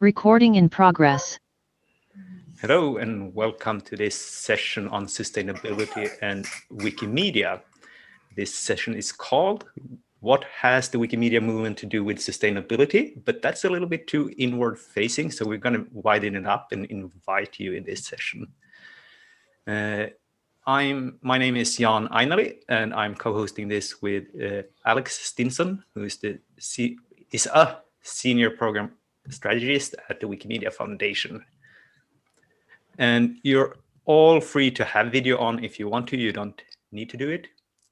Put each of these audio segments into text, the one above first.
Recording in progress. Hello and welcome to this session on sustainability and Wikimedia. This session is called What Has the Wikimedia Movement to Do with Sustainability? But that's a little bit too inward facing, so we're going to widen it up and invite you in this session. My name is Jan Einali, and I'm co-hosting this with Alex Stinson, who is a senior program strategist at the Wikimedia Foundation. And you're all free to have video on if you want to. You don't need to do it.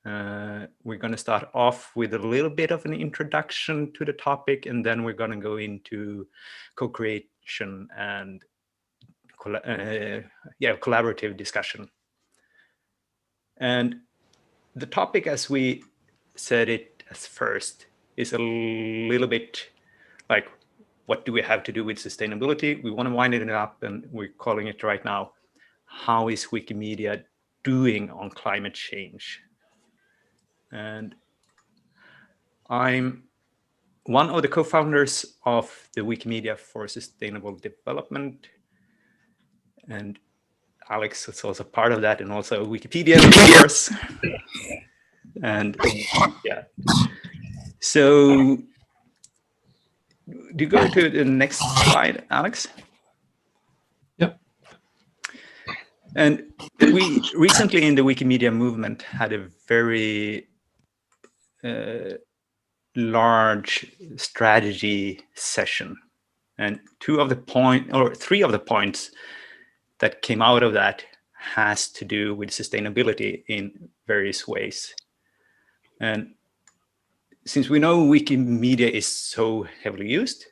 We're going to start off with a little bit of an introduction to the topic, and then we're going to go into co-creation and collaborative discussion. And the topic, as we said it as first, is a little bit like, what do we have to do with sustainability? We want to wind it up, and we're calling it right now, how is Wikimedia doing on climate change? And I'm one of the co-founders of the Wikimedia for Sustainable Development. And Alex is also part of that, and also a Wikipedian, of course. And yeah. So do you go to the next slide, Alex? Yep. And we recently in the Wikimedia movement had a very large strategy session. And three of the points that came out of that has to do with sustainability in various ways. And since we know Wikimedia is so heavily used,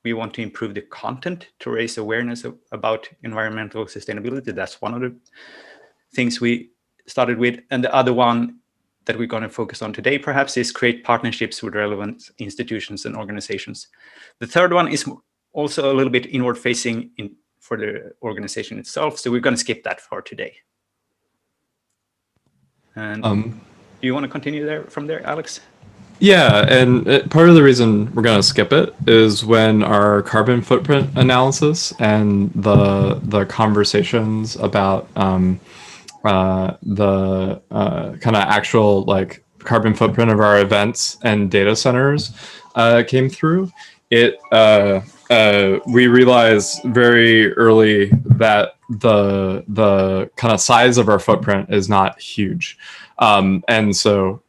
we want to improve the content to raise awareness about environmental sustainability. That's one of the things we started with. And the other one that we're going to focus on today, perhaps, is create partnerships with relevant institutions and organizations. The third one is also a little bit inward facing for the organization itself. So we're going to skip that for today. And do you want to continue from there, Alex? Yeah, and part of the reason we're going to skip it is when our carbon footprint analysis and the conversations about the kind of actual like carbon footprint of our events and data centers came through. We realized very early that the kind of size of our footprint is not huge, and so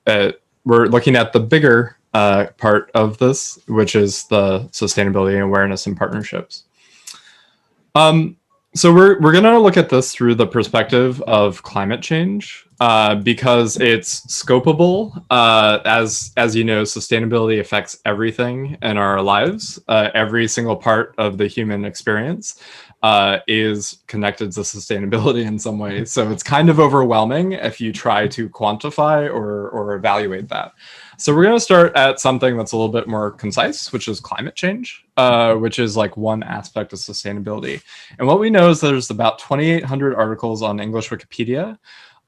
we're looking at the bigger part of this, which is the sustainability and awareness and partnerships. So we're going to look at this through the perspective of climate change because it's scopable. As you know, sustainability affects everything in our lives. Every single part of the human experience is connected to sustainability in some way. So it's kind of overwhelming if you try to quantify or evaluate that. So we're going to start at something that's a little bit more concise, which is climate change, which is like one aspect of sustainability. And what we know is there's about 2,800 articles on English Wikipedia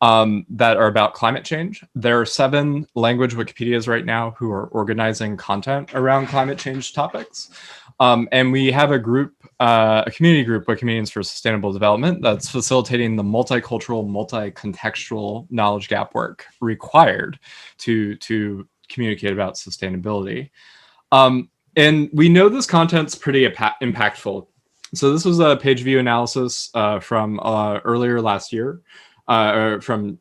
that are about climate change. There are 7 language Wikipedias right now who are organizing content around climate change topics. And we have a group, a community group, Wikimedians for Sustainable Development, that's facilitating the multicultural, multi-contextual knowledge gap work required to communicate about sustainability. And we know this content's pretty impactful. So this was a page view analysis from earlier last year, from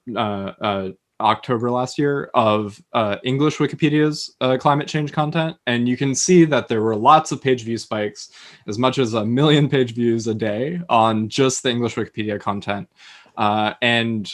October last year, of English Wikipedia's climate change content. And you can see that there were lots of page view spikes, as much as 1 million page views a day on just the English Wikipedia content. And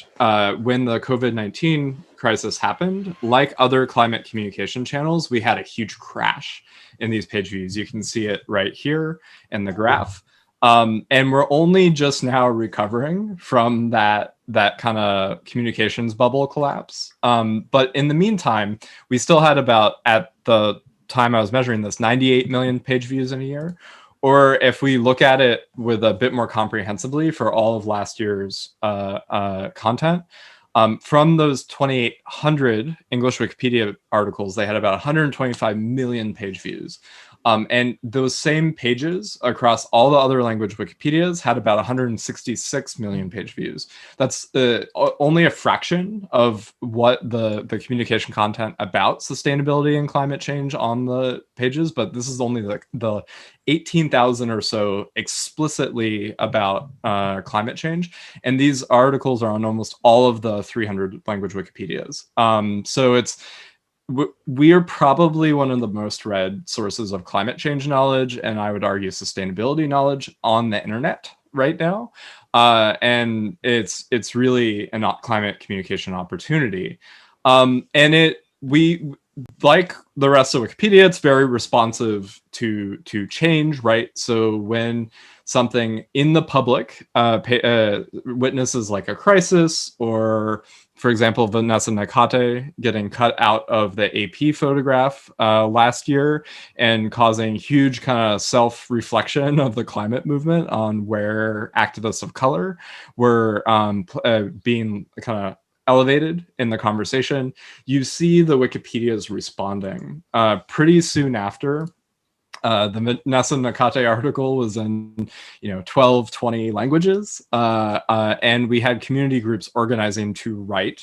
when the COVID-19 crisis happened, like other climate communication channels, we had a huge crash in these page views. You can see it right here in the graph. And we're only just now recovering from that kind of communications bubble collapse. But in the meantime, we still had about, at the time I was measuring this, 98 million page views in a year. Or if we look at it with a bit more comprehensively for all of last year's content, from those 2,800 English Wikipedia articles, they had about 125 million page views. And those same pages across all the other language Wikipedias had about 166 million page views. That's only a fraction of what the communication content about sustainability and climate change on the pages, but this is only the 18,000 or so explicitly about climate change. And these articles are on almost all of the 300 language Wikipedias. So we are probably one of the most read sources of climate change knowledge, and I would argue sustainability knowledge on the internet right now. And it's really a climate communication opportunity. And we, like the rest of Wikipedia, it's very responsive to change, right? So when something in the public witnesses like a crisis, or for example, Vanessa Nakate getting cut out of the AP photograph last year and causing huge kind of self-reflection of the climate movement on where activists of color were being kind of elevated in the conversation, you see the Wikipedias responding pretty soon after. The Vanessa Nakate article was in 12, 20 languages, and we had community groups organizing to write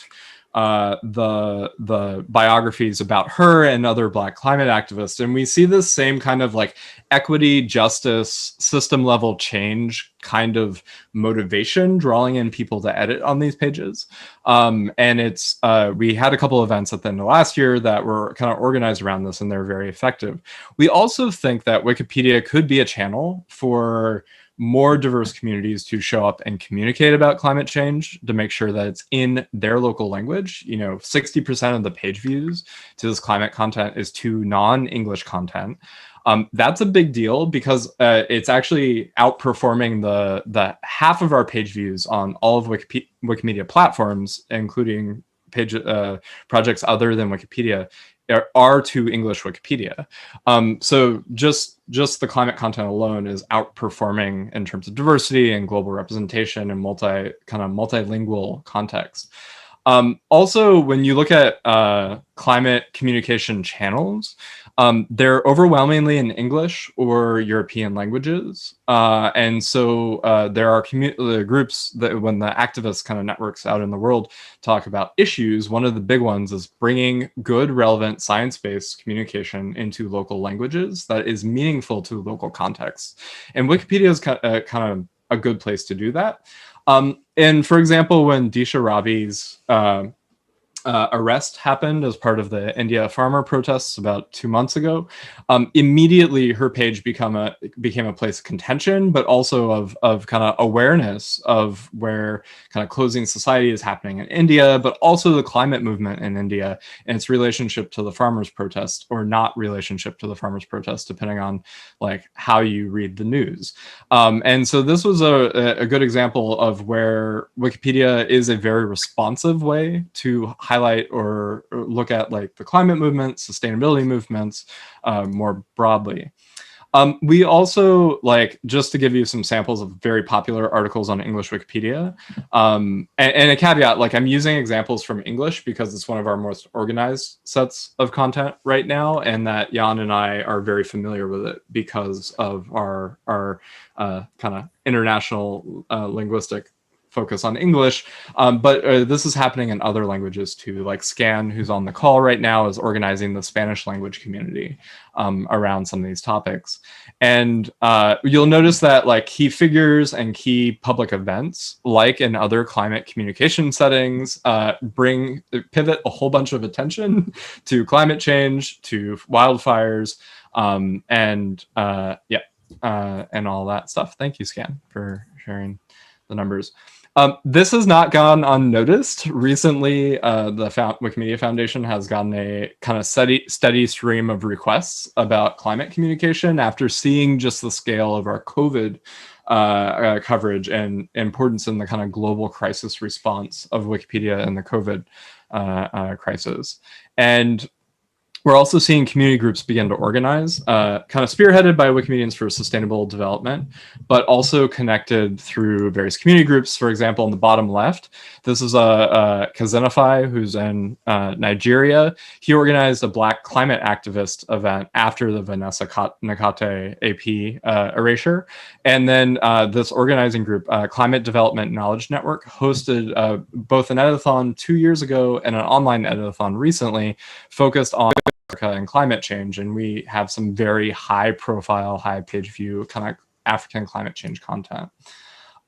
the biographies about her and other Black climate activists. And we see this same kind of like equity, justice, system level change kind of motivation drawing in people to edit on these pages. And it's we had a couple events at the end of last year that were kind of organized around this, and they're very effective. We also think that Wikipedia could be a channel for more diverse communities to show up and communicate about climate change, to make sure that it's in their local language. 60% of the page views to this climate content is to non-English content. That's a big deal because it's actually outperforming the half of our page views on all of Wikimedia platforms, including projects other than Wikipedia, are to English Wikipedia. So just the climate content alone is outperforming in terms of diversity and global representation and multilingual context. Also, when you look at climate communication channels, they're overwhelmingly in English or European languages. And so there are groups that, when the activist kind of networks out in the world talk about issues, one of the big ones is bringing good, relevant, science-based communication into local languages that is meaningful to local contexts. And Wikipedia is kind of a good place to do that. And for example, when Disha Ravi's arrest happened as part of the India farmer protests about 2 months ago, immediately her page became a place of contention, but also of kind of awareness of where kind of closing society is happening in India, but also the climate movement in India and its relationship to the farmers' protest, or not relationship to the farmers' protest, depending on like how you read the news. And so this was a good example of where Wikipedia is a very responsive way to highlight or look at like the climate movement, sustainability movements more broadly. We also, like, just to give you some samples of very popular articles on English Wikipedia, and a caveat, like I'm using examples from English because it's one of our most organized sets of content right now, and that Jan and I are very familiar with it because of our kind of international linguistic focus on English, but this is happening in other languages too. Like Scan, who's on the call right now, is organizing the Spanish language community around some of these topics. And you'll notice that like key figures and key public events, like in other climate communication settings, pivot a whole bunch of attention to climate change, to wildfires, and all that stuff. Thank you, Scan, for sharing the numbers. This has not gone unnoticed. Recently, the Wikimedia Foundation has gotten a kind of steady stream of requests about climate communication after seeing just the scale of our COVID coverage and importance in the kind of global crisis response of Wikipedia and the COVID crisis. And We're also seeing community groups begin to organize, kind of spearheaded by Wikimedians for Sustainable Development, but also connected through various community groups. For example, on the bottom left, this is Kazenify, who's in Nigeria. He organized a Black climate activist event after the Vanessa Nakate AP erasure. And then this organizing group, Climate Development Knowledge Network, hosted both an editathon 2 years ago and an online editathon recently focused on Africa and climate change, and we have some very high profile, high page view kind of African climate change content.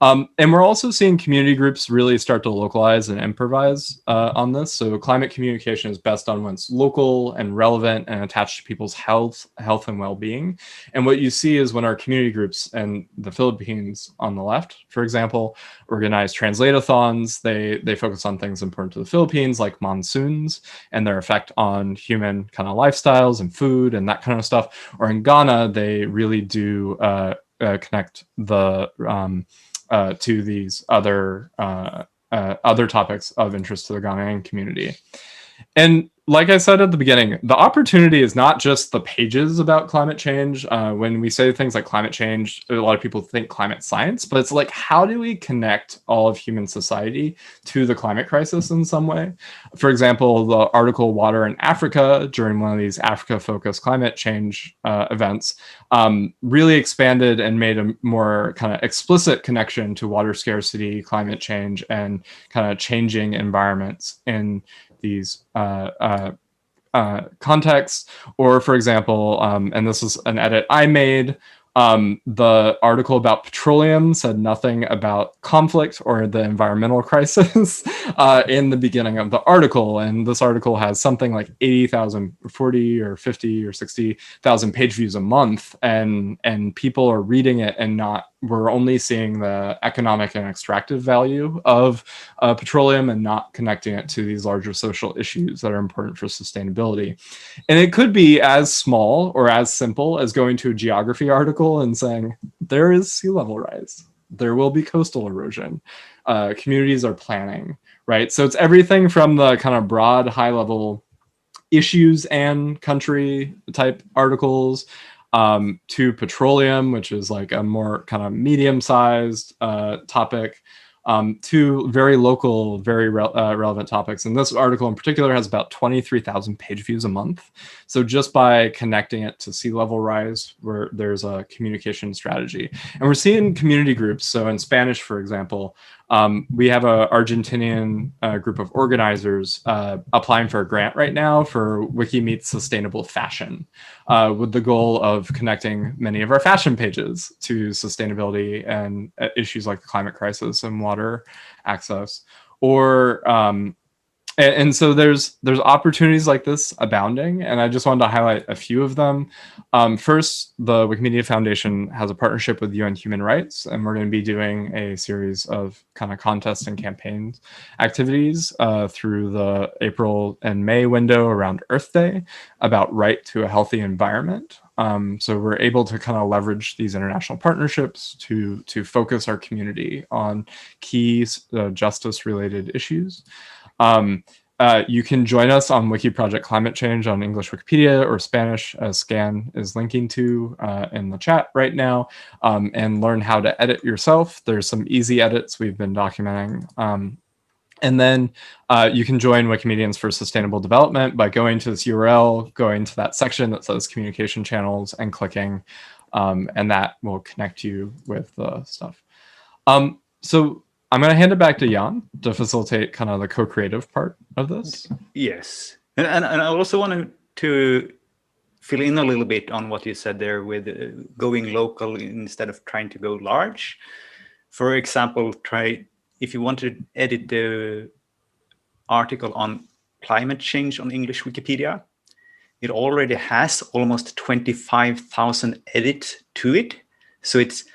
And we're also seeing community groups really start to localize and improvise on this. So climate communication is best done when it's local and relevant and attached to people's health and well-being. And what you see is when our community groups in the Philippines on the left, for example, organize translate-a-thons, they focus on things important to the Philippines, like monsoons and their effect on human kind of lifestyles and food and that kind of stuff. Or in Ghana, they really do connect the to these other topics of interest to the Ghanaian community. And like I said at the beginning, the opportunity is not just the pages about climate change. When we say things like climate change, a lot of people think climate science, but it's like, how do we connect all of human society to the climate crisis in some way? For example, the article Water in Africa during one of these Africa-focused climate change events really expanded and made a more kind of explicit connection to water scarcity, climate change, and kind of changing environments in these contexts. Or for example, and this is an edit I made, the article about petroleum said nothing about conflict or the environmental crisis in the beginning of the article. And this article has something like 80,000, 40 or 50 or 60,000 page views a month. And people are reading it and we're only seeing the economic and extractive value of petroleum and not connecting it to these larger social issues that are important for sustainability. And it could be as small or as simple as going to a geography article and saying, there is sea level rise, there will be coastal erosion, communities are planning, right? So it's everything from the kind of broad, high level issues and country type articles to petroleum, which is like a more kind of medium-sized topic, to very local, very relevant topics. And this article in particular has about 23,000 page views a month. So just by connecting it to sea level rise, where there's a communication strategy. And we're seeing community groups. So in Spanish, for example, we have an Argentinian group of organizers applying for a grant right now for Wiki Meets Sustainable Fashion, with the goal of connecting many of our fashion pages to sustainability and issues like the climate crisis and water access. Or and so there's opportunities like this abounding, and I just wanted to highlight a few of them. First, the Wikimedia Foundation has a partnership with UN Human Rights, and we're going to be doing a series of kind of contests and campaigns activities through the April and May window around Earth Day about right to a healthy environment. So we're able to kind of leverage these international partnerships to focus our community on key justice-related issues. You can join us on Wiki Project Climate Change on English Wikipedia or Spanish, as Scan is linking to in the chat right now, and learn how to edit yourself. There's some easy edits we've been documenting. And then you can join Wikimedians for Sustainable Development by going to this URL, going to that section that says communication channels and clicking, and that will connect you with the stuff. So I'm going to hand it back to Jan to facilitate kind of the co-creative part of this. Yes. And I also wanted to fill in a little bit on what you said there with going local instead of trying to go large. For example, if you want to edit the article on climate change on English Wikipedia, it already has almost 25,000 edits to it. So it's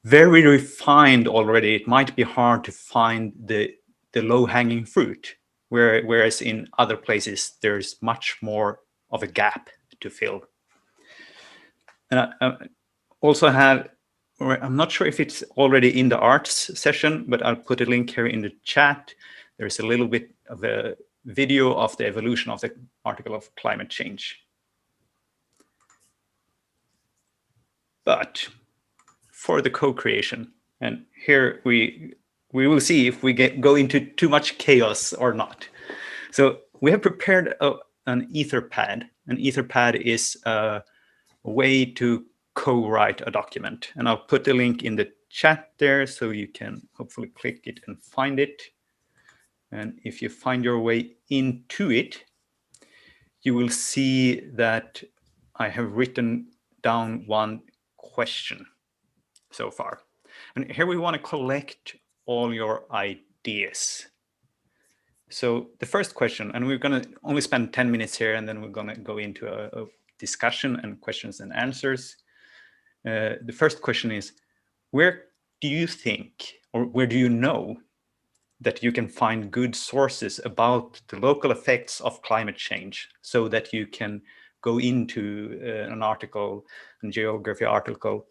very refined already. It might be hard to find the low-hanging fruit, whereas in other places, there's much more of a gap to fill. And I also have, I'm not sure if it's already in the arts session, but I'll put a link here in the chat. There's a little bit of a video of the evolution of the article of climate change. But for the co-creation, and here we will see if we go into too much chaos or not. So we have prepared an Etherpad. An Etherpad is a way to co-write a document. And I'll put the link in the chat there so you can hopefully click it and find it. And if you find your way into it, you will see that I have written down one question so far. And here we want to collect all your ideas. So the first question, and we're going to only spend 10 minutes here, and then we're going to go into a discussion and questions and answers. The first question is, where do you think, or where do you know that you can find good sources about the local effects of climate change so that you can go into an article, a geography article,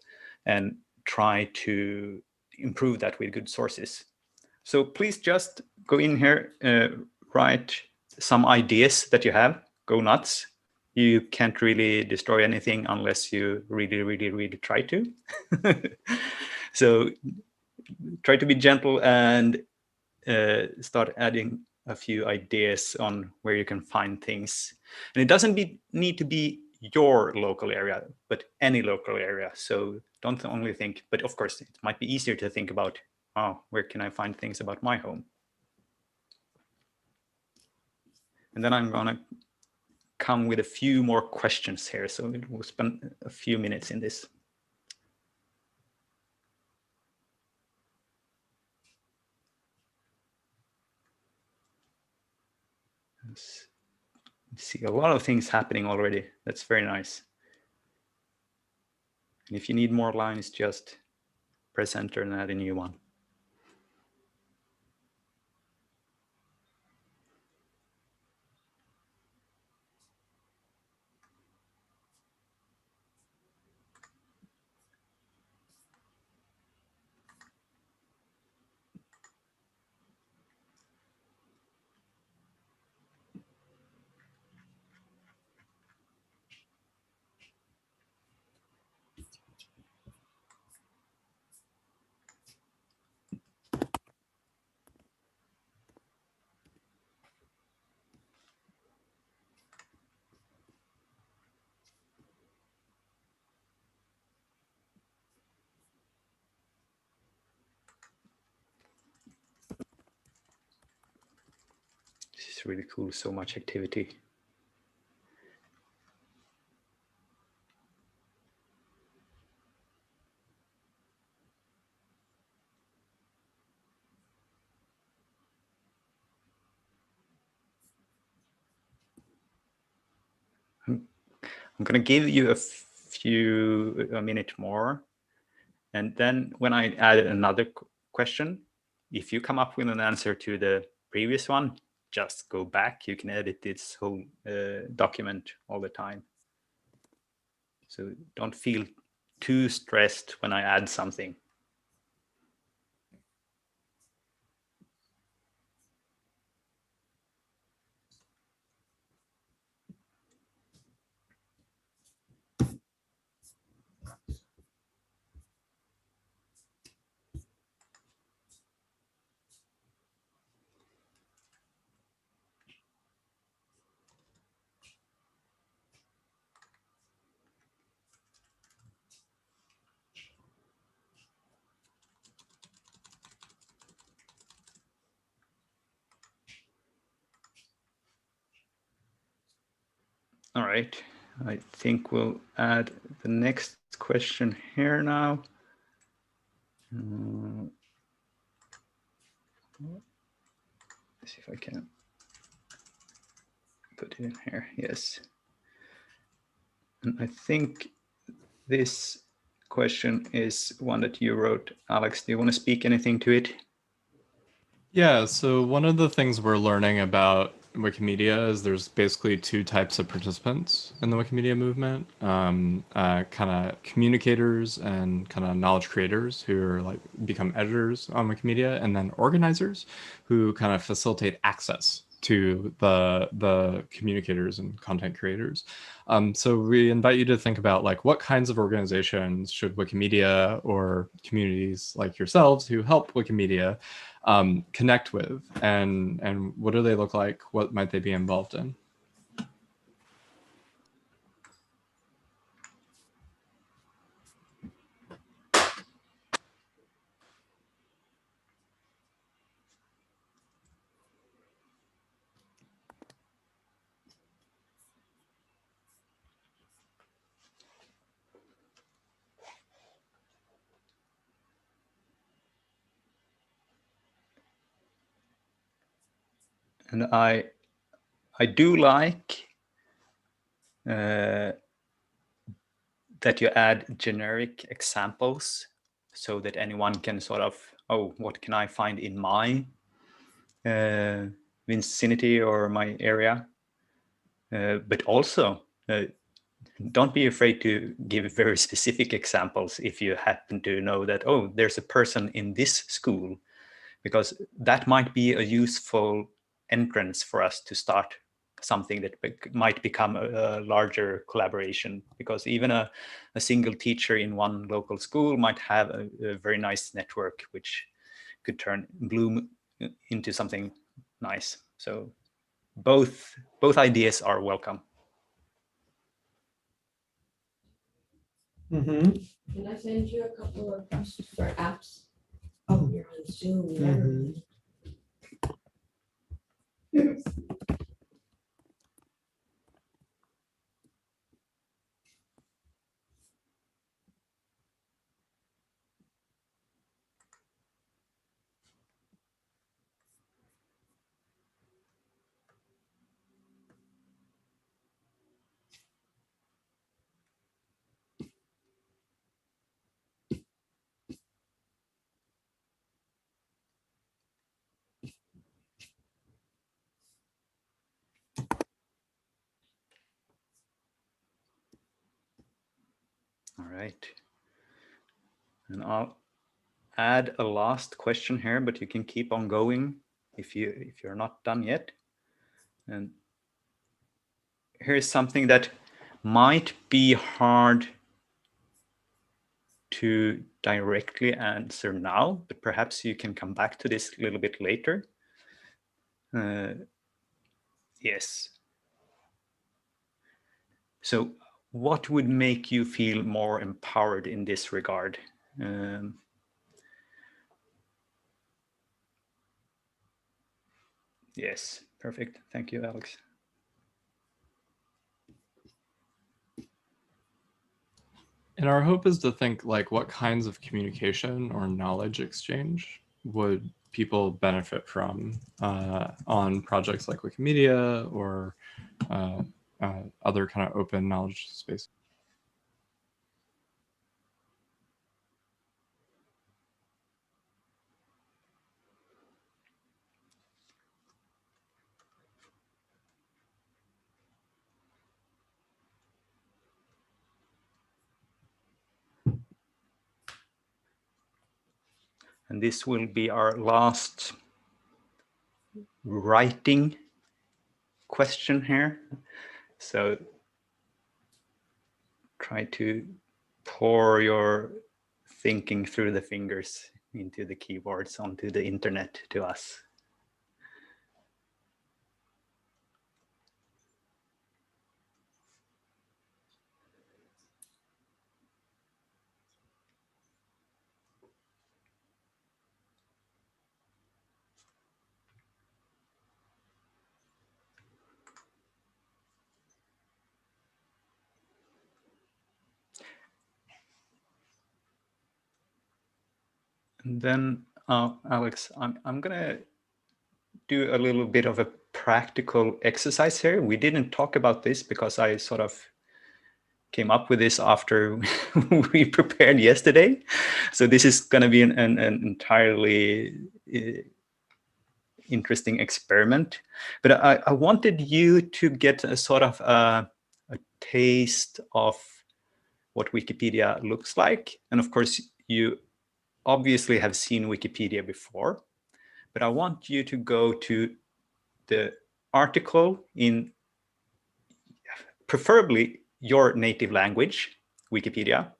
and try to improve that with good sources? So please just go in here, write some ideas that you have, go nuts. You can't really destroy anything unless you really, really, really try to. So try to be gentle and start adding a few ideas on where you can find things. And it doesn't need to be your local area, but any local area. So don't only think, but of course, it might be easier to think about, oh, where can I find things about my home? And then I'm gonna come with a few more questions here. So we'll spend a few minutes in this. Let's see a lot of things happening already. That's very nice. And if you need more lines, just press enter and add a new one. This is really cool, so much activity. I'm going to give you a minute more. And then when I add another question, if you come up with an answer to the previous one, just go back. You can edit this whole document all the time. So don't feel too stressed when I add something. All right, I think we'll add the next question here now. Let's see if I can put it in here. Yes. And I think this question is one that you wrote. Alex, do you want to speak anything to it? Yeah, so one of the things we're learning about Wikimedia is there's basically two types of participants in the Wikimedia movement, kind of communicators and kind of knowledge creators who are become editors on Wikimedia, and then organizers who kind of facilitate access to the communicators and content creators. So we invite you to think about like what kinds of organizations should Wikimedia or communities like yourselves who help Wikimedia connect with, and what do they look like? What might they be involved in? And I do like that you add generic examples so that anyone can sort of, oh, what can I find in my vicinity or my area? But also, don't be afraid to give very specific examples if you happen to know that, oh, there's a person in this school, because that might be a useful entrance for us to start something that might become a larger collaboration, because even a single teacher in one local school might have a very nice network which could bloom into something nice. So both ideas are welcome. Mm-hmm. Can I send you a couple of for apps? Oh. You're on Zoom. Mm-hmm. All right. And I'll add a last question here, but you can keep on going if you're not done yet. And here's something that might be hard to directly answer now, but perhaps you can come back to this a little bit later. Yes. So what would make you feel more empowered in this regard? Yes, perfect. Thank you, Alex. And our hope is to think like what kinds of communication or knowledge exchange would people benefit from on projects like Wikimedia or other kind of open knowledge space. And this will be our last writing question here. So try to pour your thinking through the fingers into the keyboards onto the internet to us. And then, Alex, I'm gonna do a little bit of a practical exercise here. We didn't talk about this because I sort of came up with this after we prepared yesterday. So this is gonna be an entirely interesting experiment. But I wanted you to get a sort of a taste of what Wikipedia looks like. And of course, you obviously have seen Wikipedia before, but I want you to go to the article in preferably your native language, Wikipedia,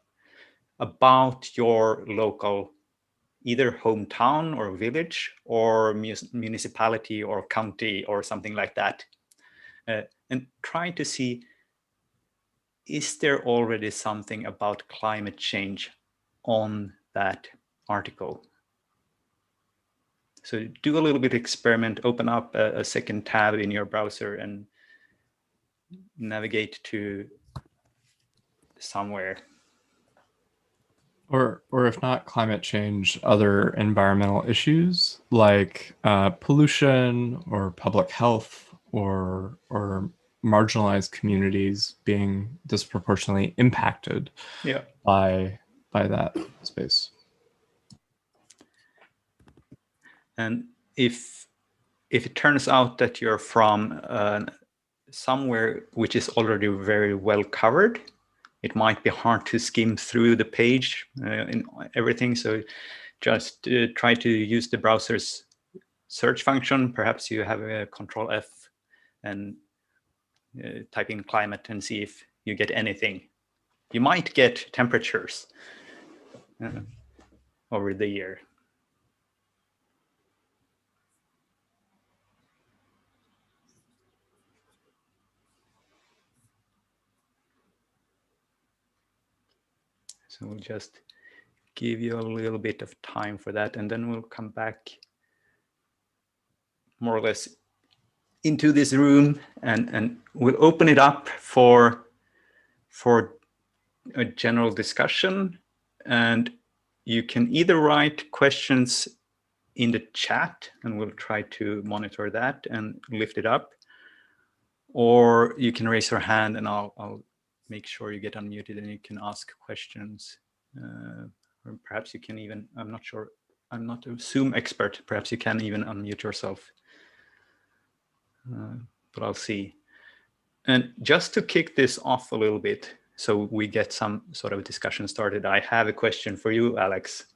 about your local, either hometown or village or municipality or county or something like that. And trying to see, is there already something about climate change on that article? So do a little bit of experiment, open up a second tab in your browser and navigate to somewhere. Or if not climate change, other environmental issues like pollution or public health or marginalized communities being disproportionately impacted by that space. And if it turns out that you're from somewhere which is already very well covered, it might be hard to skim through the page in everything. So just try to use the browser's search function. Perhaps you have a Control F and type in climate and see if you get anything. You might get temperatures over the year. So we'll just give you a little bit of time for that, and then we'll come back more or less into this room and we'll open it up for a general discussion. And you can either write questions in the chat and we'll try to monitor that and lift it up, or you can raise your hand and I'll make sure you get unmuted and you can ask questions. Or perhaps you can even, I'm not sure, I'm not a Zoom expert, perhaps you can even unmute yourself. But I'll see. And just to kick this off a little bit, so we get some sort of discussion started, I have a question for you, Alex.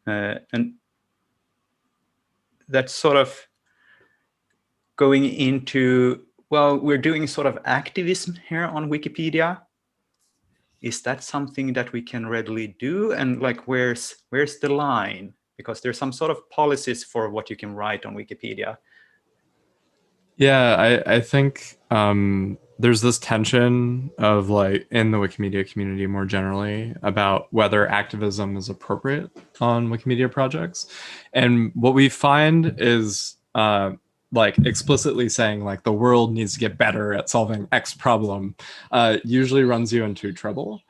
And that's sort of going into, well, we're doing sort of activism here on Wikipedia. Is that something that we can readily do? And like, where's the line? Because there's some sort of policies for what you can write on Wikipedia. Yeah, I think there's this tension of like in the Wikimedia community more generally about whether activism is appropriate on Wikimedia projects. And what we find is like explicitly saying like the world needs to get better at solving X problem usually runs you into trouble.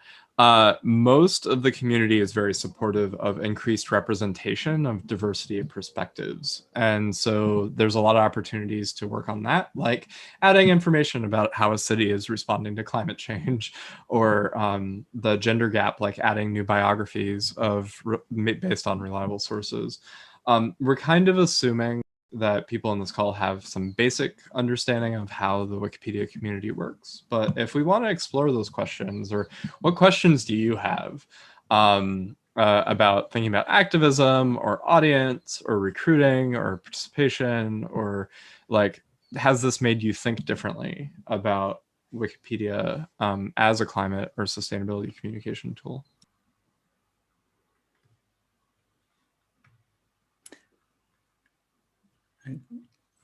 Most of the community is very supportive of increased representation of diversity of perspectives. And so there's a lot of opportunities to work on that, like adding information about how a city is responding to climate change, or the gender gap, like adding new biographies based on reliable sources. We're kind of assuming that people in this call have some basic understanding of how the Wikipedia community works. But if we want to explore those questions, or what questions do you have about thinking about activism or audience or recruiting or participation, or like, has this made you think differently about Wikipedia as a climate or sustainability communication tool?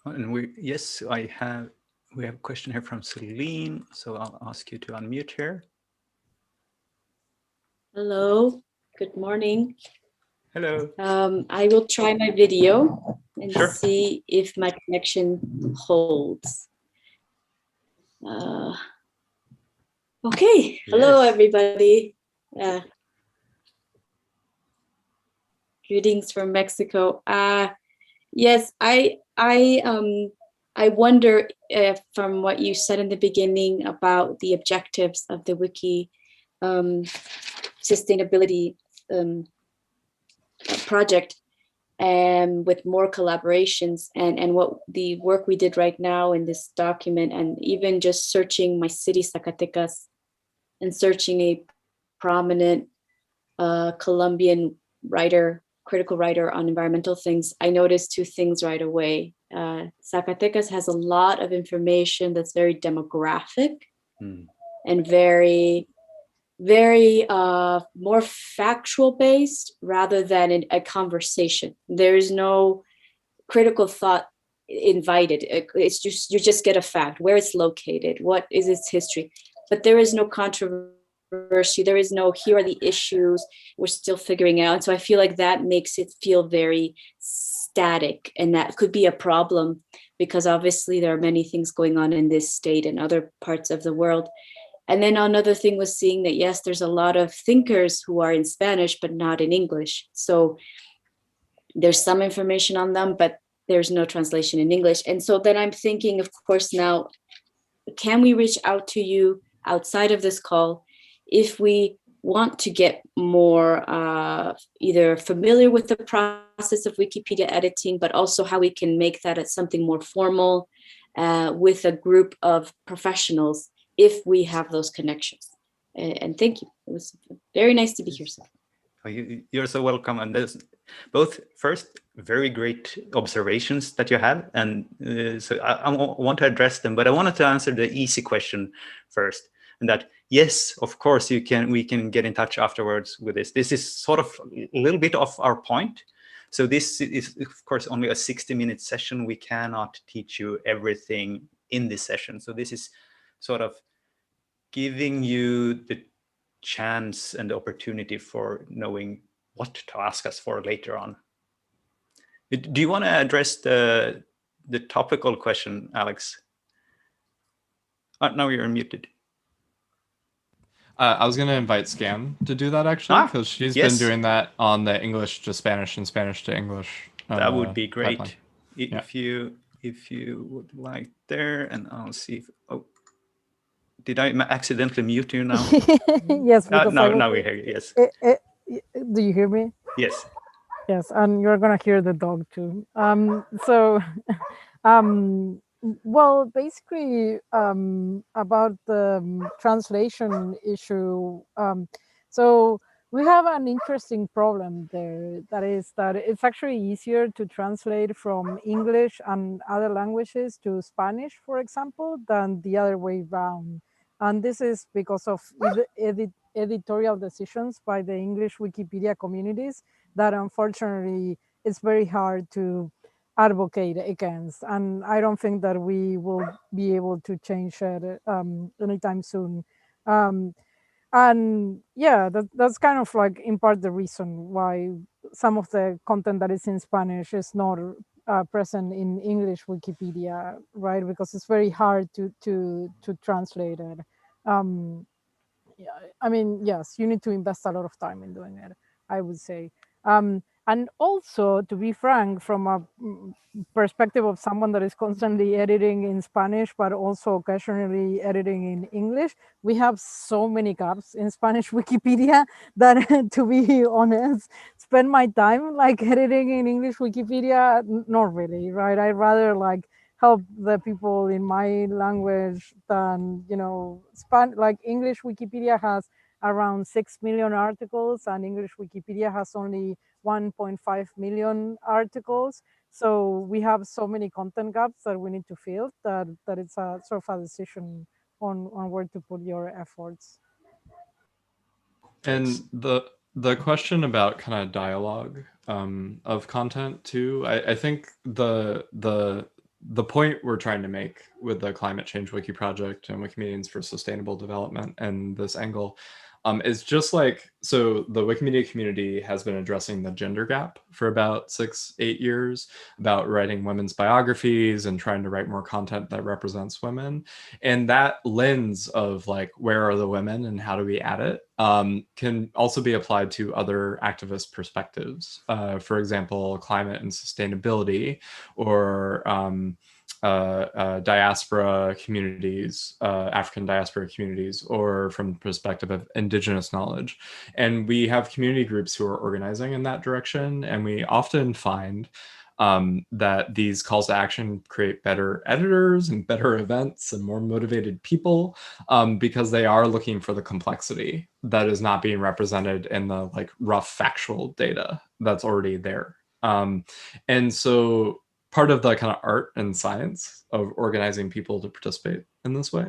And we have a question here from Celine, so I'll ask you to unmute her. Hello, good morning. Hello. I will try my video and Sure. see if my connection holds. Okay, hello Yes. everybody. Greetings from Mexico. Yes, I wonder if, from what you said in the beginning about the objectives of the Wiki sustainability project, and with more collaborations and what the work we did right now in this document, and even just searching my city, Zacatecas, and searching a prominent Colombian writer, critical writer on environmental things, I noticed two things right away. Zacatecas has a lot of information that's very demographic Mm. and very more factual based rather than a conversation. There is no critical thought invited. It's just, you just get a fact, where it's located, what is its history, but there is no controversy. There is no, here are the issues we're still figuring out. So I feel like that makes it feel very static, and that could be a problem because obviously there are many things going on in this state and other parts of the world. And then another thing was seeing that, yes, there's a lot of thinkers who are in Spanish, but not in English. So there's some information on them, but there's no translation in English. And so then I'm thinking, of course, now, can we reach out to you outside of this call if we want to get more either familiar with the process of Wikipedia editing, but also how we can make that as something more formal with a group of professionals if we have those connections. And thank you. It was very nice to be here. Oh, you're so welcome. And there's both, first, very great observations that you have. And so I want to address them, but I wanted to answer the easy question first. And that, yes, of course, we can get in touch afterwards with this. This is sort of a little bit of our point. So this is, of course, only a 60-minute session. We cannot teach you everything in this session. So this is sort of giving you the chance and the opportunity for knowing what to ask us for later on. Do you want to address the topical question, Alex? Now you're muted. I was going to invite Scan to do that, actually, because she's been doing that on the English to Spanish and Spanish to English. That would be great. Pipeline. If you would like there, and I'll see if, oh, did I accidentally mute you now? Yes. Now we hear you, yes. Do you hear me? Yes. Yes, and you're gonna hear the dog too. Well, basically, about the translation issue. So we have an interesting problem there. That is that it's actually easier to translate from English and other languages to Spanish, for example, than the other way around. And this is because of editorial decisions by the English Wikipedia communities that unfortunately it's very hard to advocate against. And I don't think that we will be able to change it anytime soon. And yeah, that's kind of like in part the reason why some of the content that is in Spanish is not present in English Wikipedia, right? Because it's very hard to translate it. Yeah, I mean, yes, you need to invest a lot of time in doing it, I would say. And also, to be frank, from a perspective of someone that is constantly editing in Spanish, but also occasionally editing in English, we have so many gaps in Spanish Wikipedia that, to be honest, spend my time like editing in English Wikipedia, not really, right? I'd rather like help the people in my language than, you know, like English Wikipedia has around 6 million articles and English Wikipedia has only 1.5 million articles. So we have so many content gaps that we need to fill that it's a sort of a decision on where to put your efforts. And the question about kind of dialogue of content too, I think the point we're trying to make with the Climate Change Wiki project and Wikimedians for Sustainable Development and this angle is just like, so the Wikimedia community has been addressing the gender gap for about 6-8 years, about writing women's biographies and trying to write more content that represents women. And that lens of like, where are the women and how do we add it, can also be applied to other activist perspectives. For example, climate and sustainability, or diaspora communities, African diaspora communities, or from the perspective of indigenous knowledge. And we have community groups who are organizing in that direction. And we often find that these calls to action create better editors and better events and more motivated people because they are looking for the complexity that is not being represented in the like rough factual data that's already there. And so part of the kind of art and science of organizing people to participate in this way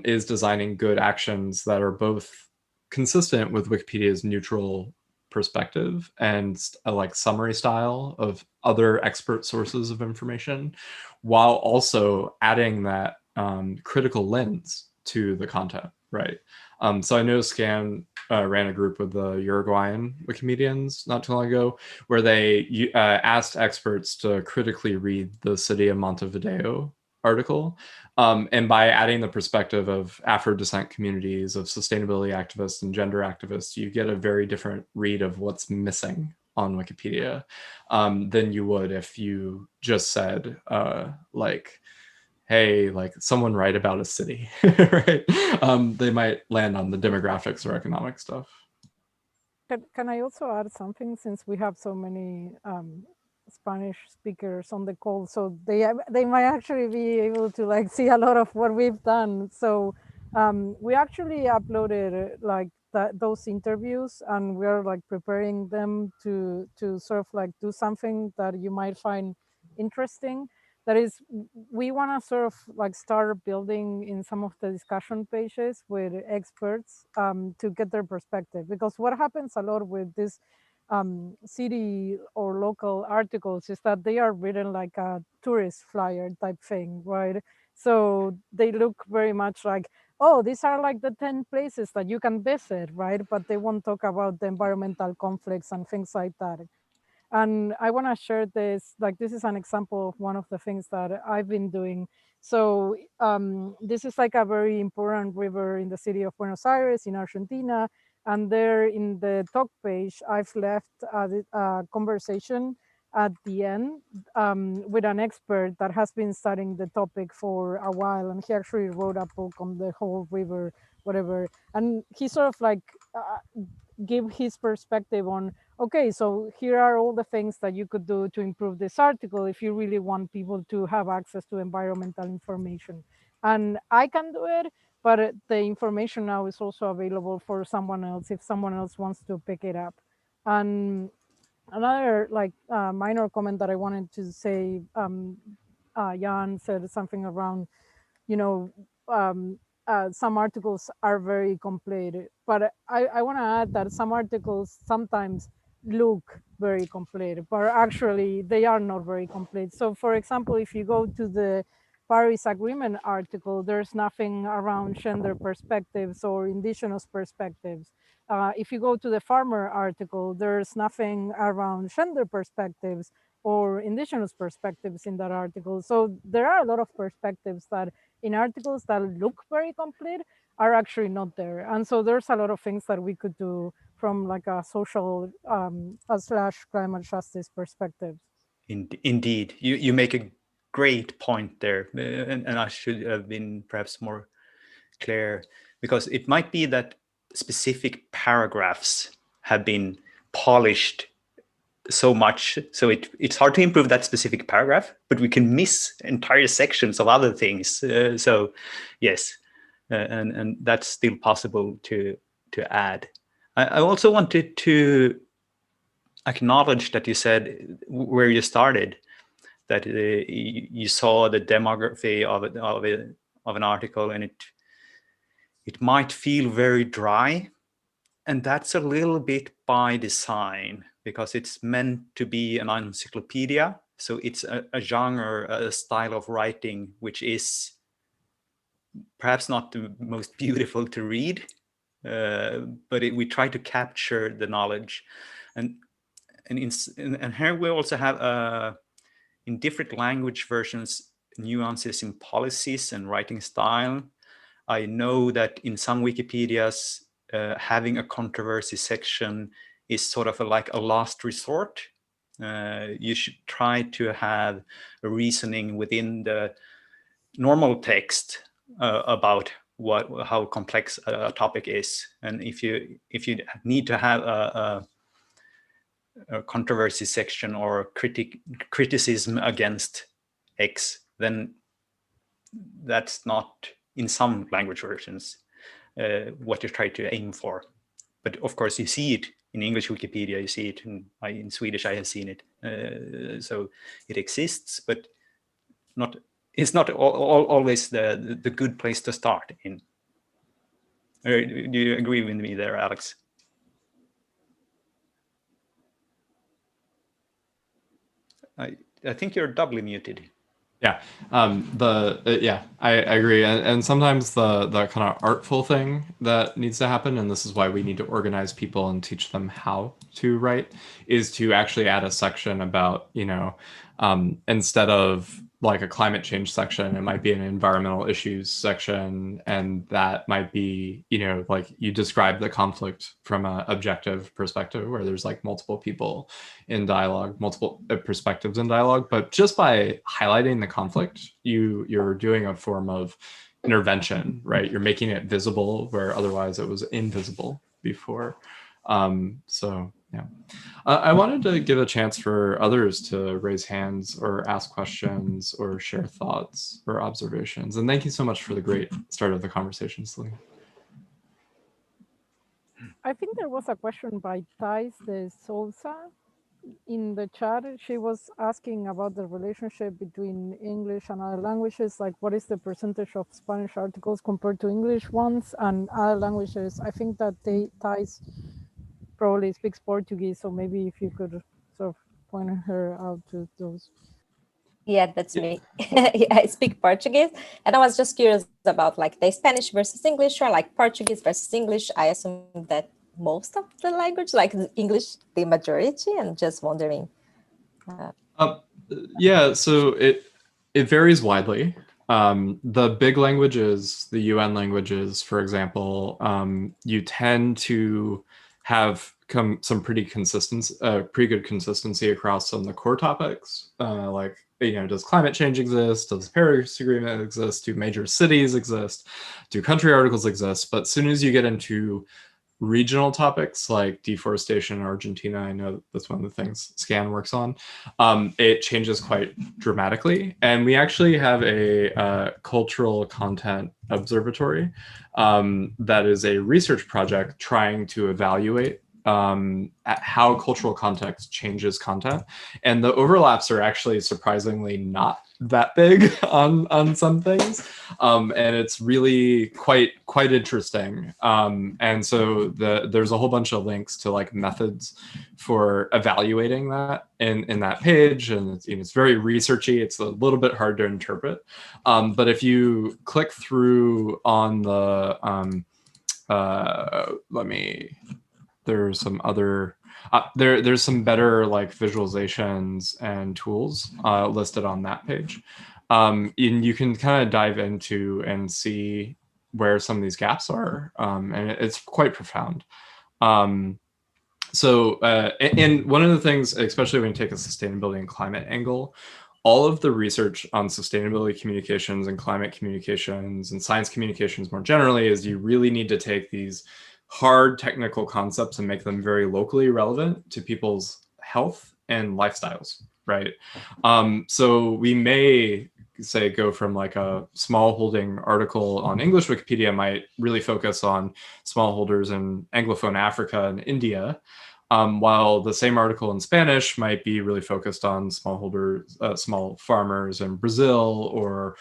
is designing good actions that are both consistent with Wikipedia's neutral perspective and a like summary style of other expert sources of information, while also adding that critical lens to the content, right? So I know Scan ran a group with the Uruguayan Wikimedians not too long ago, where they asked experts to critically read the City of Montevideo article. And by adding the perspective of Afro-descent communities, of sustainability activists and gender activists, you get a very different read of what's missing on Wikipedia than you would if you just said, like, hey, like someone write about a city, right? They might land on the demographics or economic stuff. Can I also add something, since we have so many Spanish speakers on the call, so they might actually be able to like see a lot of what we've done. So we actually uploaded like those interviews, and we're like preparing them to sort of like do something that you might find interesting. That is, we want to sort of like start building in some of the discussion pages with experts to get their perspective, because what happens a lot with this city or local articles is that they are written like a tourist flyer type thing, right? So they look very much like, oh, these are like the 10 places that you can visit, right? But they won't talk about the environmental conflicts and things like that. And I want to share this, like this is an example of one of the things that I've been doing. So this is like a very important river in the city of Buenos Aires in Argentina. And there in the talk page, I've left a conversation at the end with an expert that has been studying the topic for a while. And he actually wrote a book on the whole river, whatever. And he sort of like give his perspective on, okay, so here are all the things that you could do to improve this article if you really want people to have access to environmental information. And I can do it, but the information now is also available for someone else if someone else wants to pick it up. And another like minor comment that I wanted to say, Jan said something around, you know, some articles are very complete, but I want to add that some articles sometimes look very complete, but actually they are not very complete. So for example, if you go to the Paris Agreement article, there's nothing around gender perspectives or indigenous perspectives. If you go to the farmer article, there's nothing around gender perspectives or indigenous perspectives in that article. So there are a lot of perspectives that in articles that look very complete are actually not there. And so there's a lot of things that we could do from like a social / climate justice perspective. Indeed, you make a great point there, and I should have been perhaps more clear, because it might be that specific paragraphs have been polished so much, so it's hard to improve that specific paragraph, but we can miss entire sections of other things. So yes, and that's still possible to add. I also wanted to acknowledge that you said where you started, that you saw the demography of an article, and it might feel very dry, and that's a little bit by design, because it's meant to be an encyclopedia. So it's a genre, a style of writing, which is perhaps not the most beautiful to read, but we try to capture the knowledge. And here we also have, in different language versions, nuances in policies and writing style. I know that in some Wikipedias, having a controversy section is sort of like a last resort. You should try to have a reasoning within the normal text about how complex a topic is, and if you need to have a controversy section or criticism against X, then that's not, in some language versions, what you try to aim for. But of course, you see it in English Wikipedia, you see it. In Swedish, I have seen it. So it exists, but it's not always the good place to start in. Do you agree with me there, Alex? I think you're doubly muted. Yeah, I agree, and sometimes the kind of artful thing that needs to happen, and this is why we need to organize people and teach them how to write, is to actually add a section about, you know, instead of like a climate change section, it might be an environmental issues section, and that might be, you know, like you describe the conflict from an objective perspective where there's like multiple people in dialogue, multiple perspectives in dialogue, but just by highlighting the conflict, you're doing a form of intervention, right? You're making it visible where otherwise it was invisible before. So yeah, I wanted to give a chance for others to raise hands or ask questions or share thoughts or observations. And thank you so much for the great start of the conversation, Celine. I think there was a question by Thais de Souza in the chat. She was asking about the relationship between English and other languages, like what is the percentage of Spanish articles compared to English ones and other languages. I think that Thais probably speaks Portuguese, so maybe if you could sort of point her out to those. Yeah, that's me. Yeah, I speak Portuguese, and I was just curious about like the Spanish versus English, or like Portuguese versus English. I assume that most of the language, like English, the majority, and just wondering. Yeah, so it varies widely. The big languages, the UN languages, for example, you tend to have some pretty good consistency across some of the core topics, like, you know, does climate change exist? Does the Paris Agreement exist? Do major cities exist? Do country articles exist? But as soon as you get into regional topics like deforestation in Argentina, I know that's one of the things SCAN works on, it changes quite dramatically. And we actually have a cultural content observatory that is a research project trying to evaluate how cultural context changes content. And the overlaps are actually surprisingly not that big on some things. And it's really quite interesting. And so there's a whole bunch of links to like methods for evaluating that in that page. And it's very researchy. It's a little bit hard to interpret. But if you click through on the, there's some other, there's some better like visualizations and tools listed on that page. And you can kind of dive into and see where some of these gaps are. And it's quite profound. And one of the things, especially when you take a sustainability and climate angle, all of the research on sustainability communications and climate communications and science communications more generally is you really need to take these hard technical concepts and make them very locally relevant to people's health and lifestyles, right? So we may say go from like a smallholding article on English Wikipedia might really focus on smallholders in Anglophone Africa and India, while the same article in Spanish might be really focused on smallholders, small farmers in Brazil or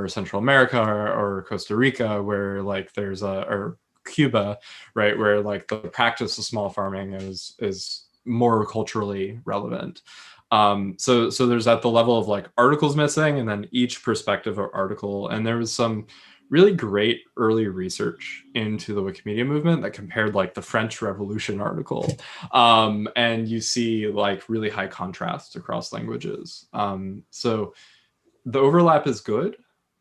Central America or Costa Rica, where like there's or Cuba, right, where like the practice of small farming is more culturally relevant. So there's at the level of like articles missing, and then each perspective of article. And there was some really great early research into the Wikimedia movement that compared like the French Revolution article, and you see like really high contrast across languages. So the overlap is good,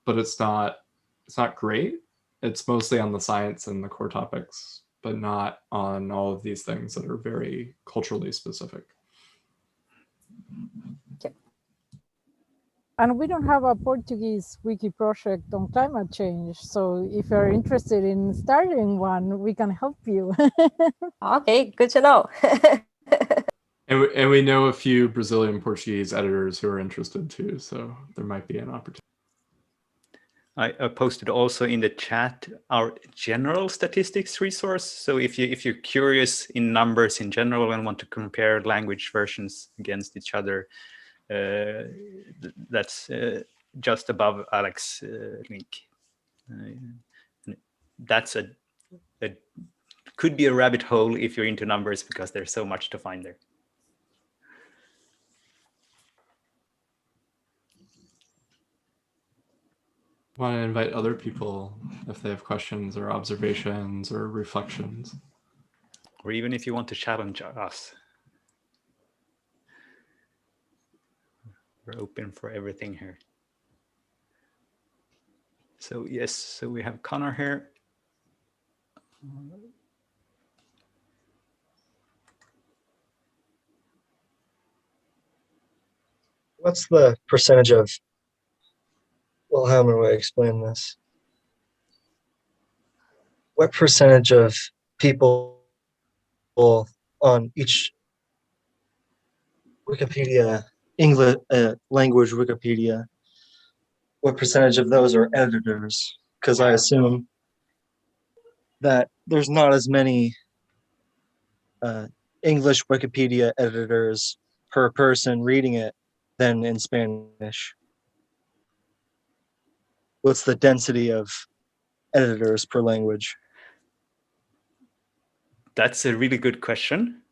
but it's not great. It's mostly on the science and the core topics, but not on all of these things that are very culturally specific. Yep. And we don't have a Portuguese wiki project on climate change. So if you're interested in starting one, we can help you. Okay, good to know. And we know a few Brazilian Portuguese editors who are interested too, so there might be an opportunity. I posted also in the chat our general statistics resource. So if you're curious in numbers in general and want to compare language versions against each other, that's just above Alex's link. That's a could be a rabbit hole if you're into numbers, because there's so much to find there. Want to invite other people if they have questions or observations or reflections. Or even if you want to challenge us. We're open for everything here. So yes, so we have Connor here. What's the percentage of, well, how do I explain this? What percentage of people on each Wikipedia, English language Wikipedia, what percentage of those are editors? Because I assume that there's not as many English Wikipedia editors per person reading it than in Spanish. What's the density of editors per language? That's a really good question.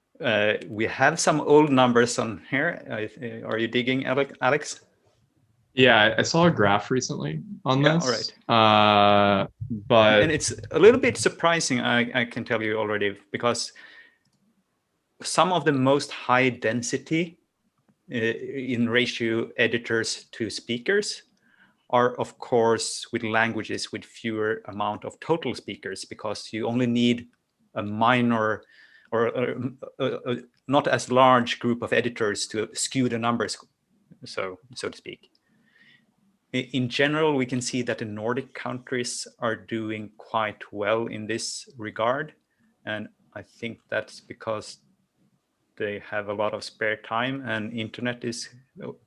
We have some old numbers on here. Are you digging, Alex? Yeah, I saw a graph recently on Yeah, this. all right. But and it's a little bit surprising, I can tell you already, because some of the most high density in ratio editors to speakers are, of course, with languages with fewer amount of total speakers, because you only need a minor or not as large group of editors to skew the numbers, so to speak. In general, we can see that the Nordic countries are doing quite well in this regard. And I think that's because they have a lot of spare time and internet is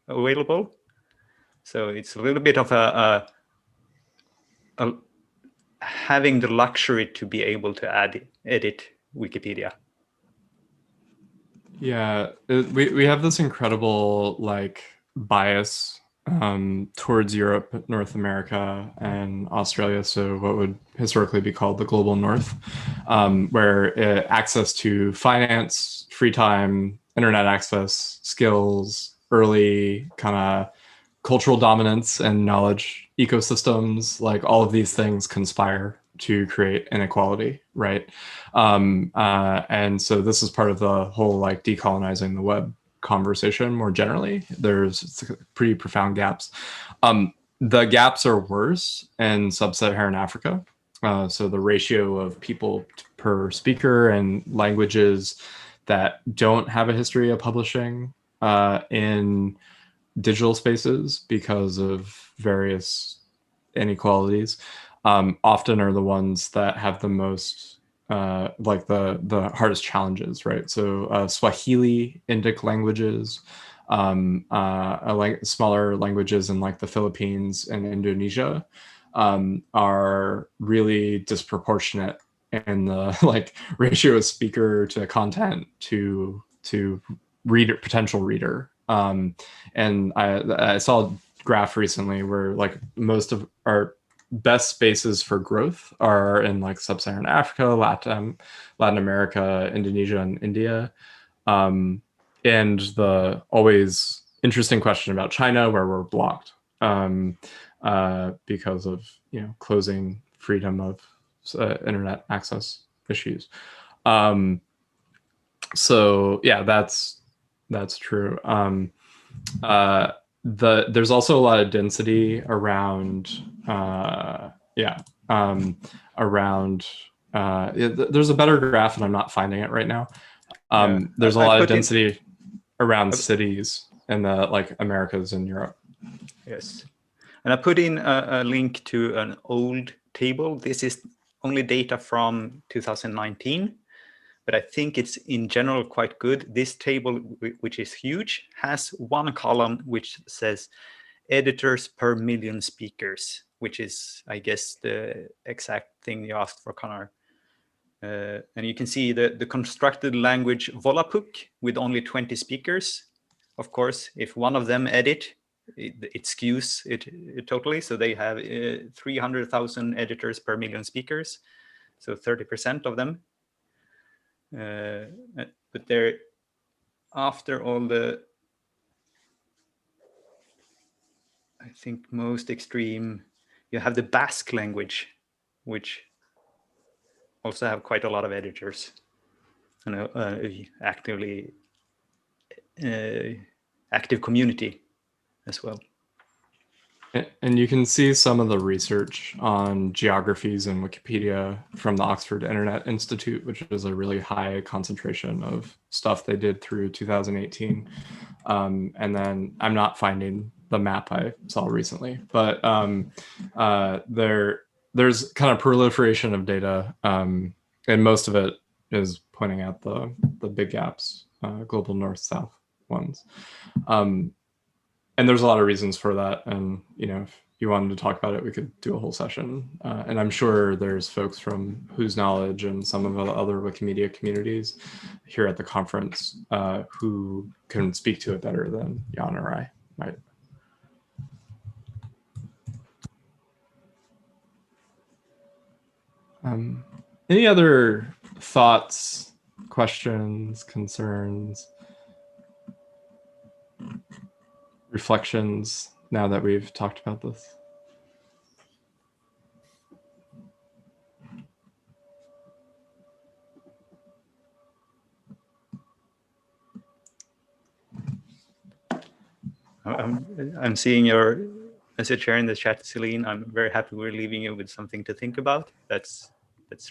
available. So it's a little bit of having the luxury to be able to edit Wikipedia. yeah, we have this incredible like bias towards Europe, North America, and Australia. So what would historically be called the global North, where access to finance, free time, internet access, skills, early kind of cultural dominance and knowledge ecosystems, like all of these things conspire to create inequality, right? And so this is part of the whole like decolonizing the web conversation more generally. There's pretty profound gaps. The gaps are worse in sub-Saharan Africa. So the ratio of people per speaker and languages that don't have a history of publishing in digital spaces because of various inequalities often are the ones that have the most like the hardest challenges, right? So Swahili, Indic languages, smaller languages in like the Philippines and Indonesia are really disproportionate in the like ratio of speaker to content to reader, potential reader. And I saw a graph recently where like most of our best spaces for growth are in like sub-Saharan Africa, Latin America, Indonesia, and India. And the always interesting question about China, where we're blocked because of closing freedom of internet access issues. So yeah, that's true. There's also a lot of density around there's a better graph and I'm not finding it right now. There's a lot of density around cities in the like Americas and Europe. Yes, and I put in a link to an old table. This is only data from 2019. But I think it's in general quite good. This table, which is huge, has one column which says editors per million speakers, which is, I guess, the exact thing you asked for, Connor. And you can see the constructed language Volapük with only 20 speakers. Of course, if one of them edit, it skews it totally. So they have 300,000 editors per million speakers. So 30% of them. But they're, after all the, I think most extreme, you have the Basque language, which also have quite a lot of editors, active community as well. And you can see some of the research on geographies in Wikipedia from the Oxford Internet Institute, which is a really high concentration of stuff they did through 2018. And then I'm not finding the map I saw recently, but there's kind of proliferation of data, and most of it is pointing out the big gaps, global north-south ones. And there's a lot of reasons for that. And, you know, if you wanted to talk about it, we could do a whole session. And I'm sure there's folks from Whose Knowledge and some of the other Wikimedia communities here at the conference who can speak to it better than Jan or I might. Any other thoughts, questions, concerns, reflections now that we've talked about this? I'm seeing your message here in the chat, Celine. I'm very happy we're leaving you with something to think about. That's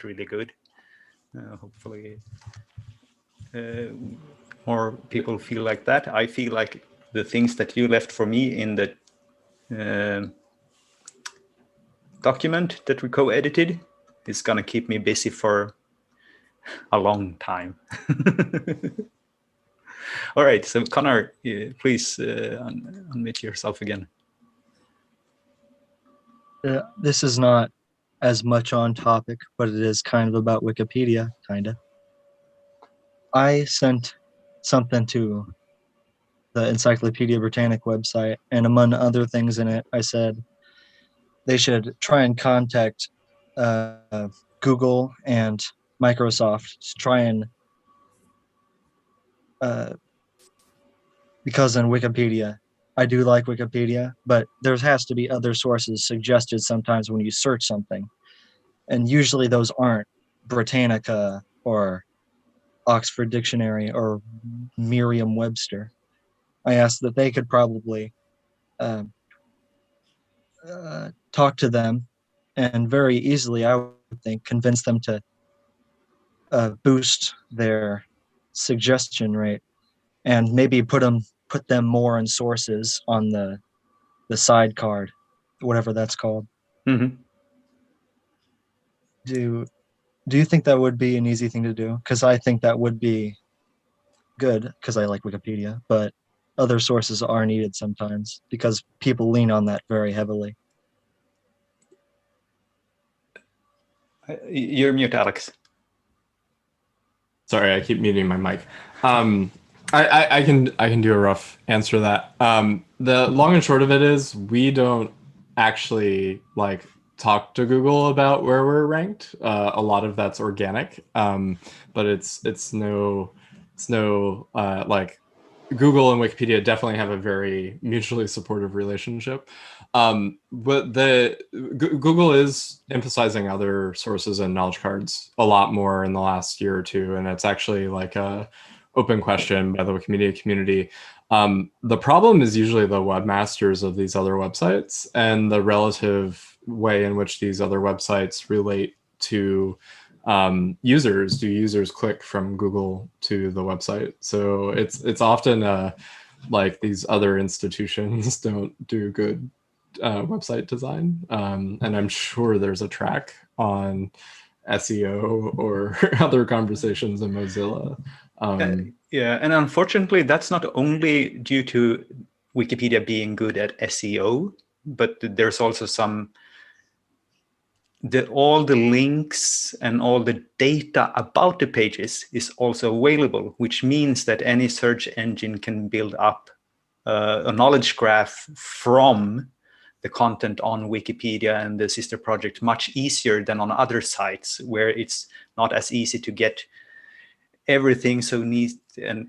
really good. Hopefully more people feel like that. I feel like the things that you left for me in the document that we co-edited is gonna keep me busy for a long time. All right, so Connor, please unmute yourself again. This is not as much on topic, but it is kind of about Wikipedia, kind of. I sent something to the Encyclopedia Britannica website, and among other things in it, I said they should try and contact Google and Microsoft to try and, because in Wikipedia, I do like Wikipedia, but there has to be other sources suggested sometimes when you search something. And usually those aren't Britannica or Oxford Dictionary or Merriam-Webster. I asked that they could probably talk to them and very easily, I would think, convince them to boost their suggestion rate and maybe put them more in sources on the side card, whatever that's called. Mm-hmm. Do you think that would be an easy thing to do? Because I think that would be good, because I like Wikipedia, but other sources are needed sometimes because people lean on that very heavily. You're mute, Alex. Sorry, I keep muting my mic. I can do a rough answer to that. The long and short of it is we don't actually like talk to Google about where we're ranked. A lot of that's organic, but it's no like Google and Wikipedia definitely have a very mutually supportive relationship. But Google is emphasizing other sources and knowledge cards a lot more in the last year or two, and it's actually like a open question by the Wikimedia community. The problem is usually the webmasters of these other websites and the relative way in which these other websites relate to users. Do users click from Google to the website? So it's often like these other institutions don't do good website design, and I'm sure there's a track on SEO or other conversations in Mozilla. Yeah, and unfortunately, that's not only due to Wikipedia being good at SEO, but there's also all the links and all the data about the pages is also available, which means that any search engine can build up a knowledge graph from the content on Wikipedia and the sister project much easier than on other sites where it's not as easy to get everything so neat and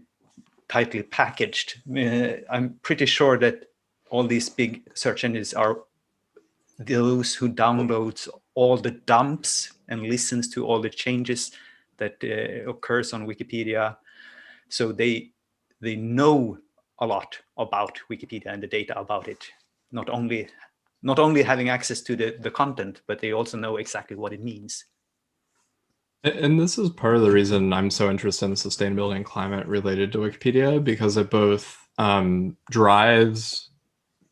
tightly packaged. I'm pretty sure that all these big search engines are those who downloads all the dumps and listens to all the changes that occurs on Wikipedia. So they know a lot about Wikipedia and the data about it. Not only having access to the content, but they also know exactly what it means. And this is part of the reason I'm so interested in sustainability and climate related to Wikipedia, because it both drives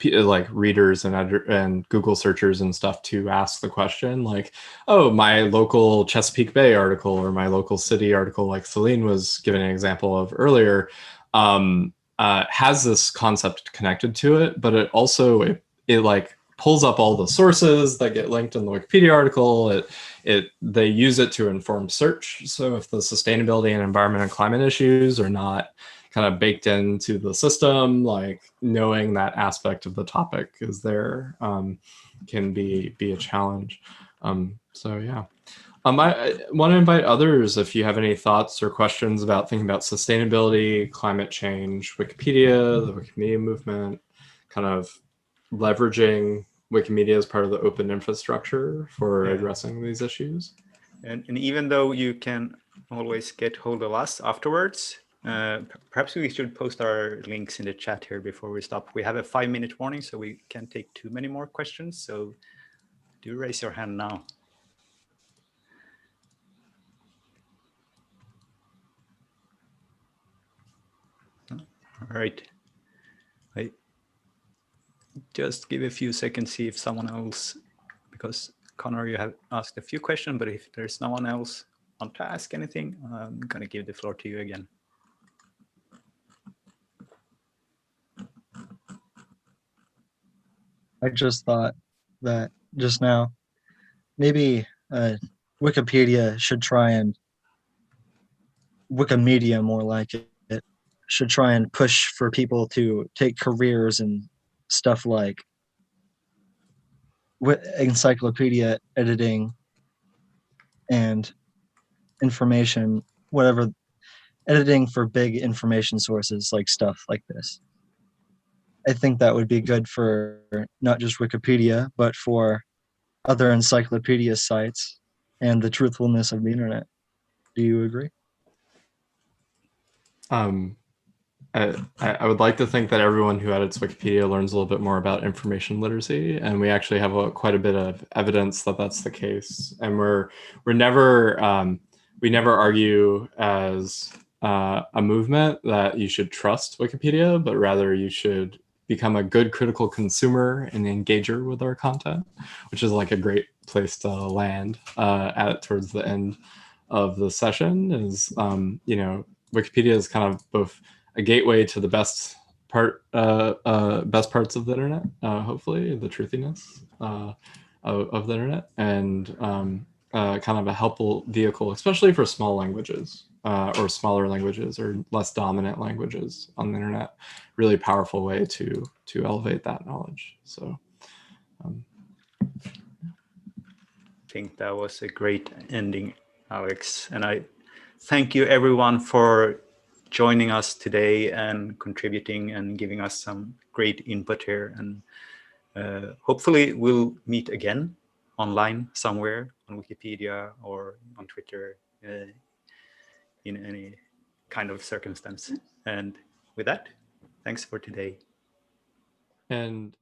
like readers and Google searchers and stuff to ask the question like, oh, my local Chesapeake Bay article or my local city article, like Celine was giving an example of earlier, has this concept connected to it, but it also, it like pulls up all the sources that get linked in the Wikipedia article. They use it to inform search. So if the sustainability and environment and climate issues are not kind of baked into the system, like knowing that aspect of the topic is there can be a challenge. So yeah. I want to invite others if you have any thoughts or questions about thinking about sustainability, climate change, Wikipedia, the Wikimedia movement, kind of leveraging Wikimedia as part of the open infrastructure for addressing these issues. And even though you can always get hold of us afterwards, perhaps we should post our links in the chat here before we stop. We have a 5-minute warning, so we can't take too many more questions. So do raise your hand now. All right. I just give a few seconds, see if someone else, because Connor, you have asked a few questions, but if there's no one else want to ask anything, I'm going to give the floor to you again. I just thought that just now, maybe Wikipedia should try and Wikimedia more like it should try and push for people to take careers in stuff like encyclopedia editing and information, whatever, editing for big information sources like stuff like this. I think that would be good for not just Wikipedia, but for other encyclopedia sites and the truthfulness of the internet. Do you agree? I would like to think that everyone who edits Wikipedia learns a little bit more about information literacy, and we actually have quite a bit of evidence that that's the case. And we never argue as a movement that you should trust Wikipedia, but rather you should become a good critical consumer and engager with our content, which is like a great place to land towards the end of the session. Is Wikipedia is kind of both a gateway to the best parts of the internet, hopefully the truthiness of the internet, and kind of a helpful vehicle, especially for small languages or smaller languages or less dominant languages on the internet. Really powerful way to elevate that knowledge. So I think that was a great ending, Alex. And I thank you everyone for joining us today and contributing and giving us some great input here. And hopefully we'll meet again online somewhere on Wikipedia or on Twitter in any kind of circumstance. And with that, thanks for today. and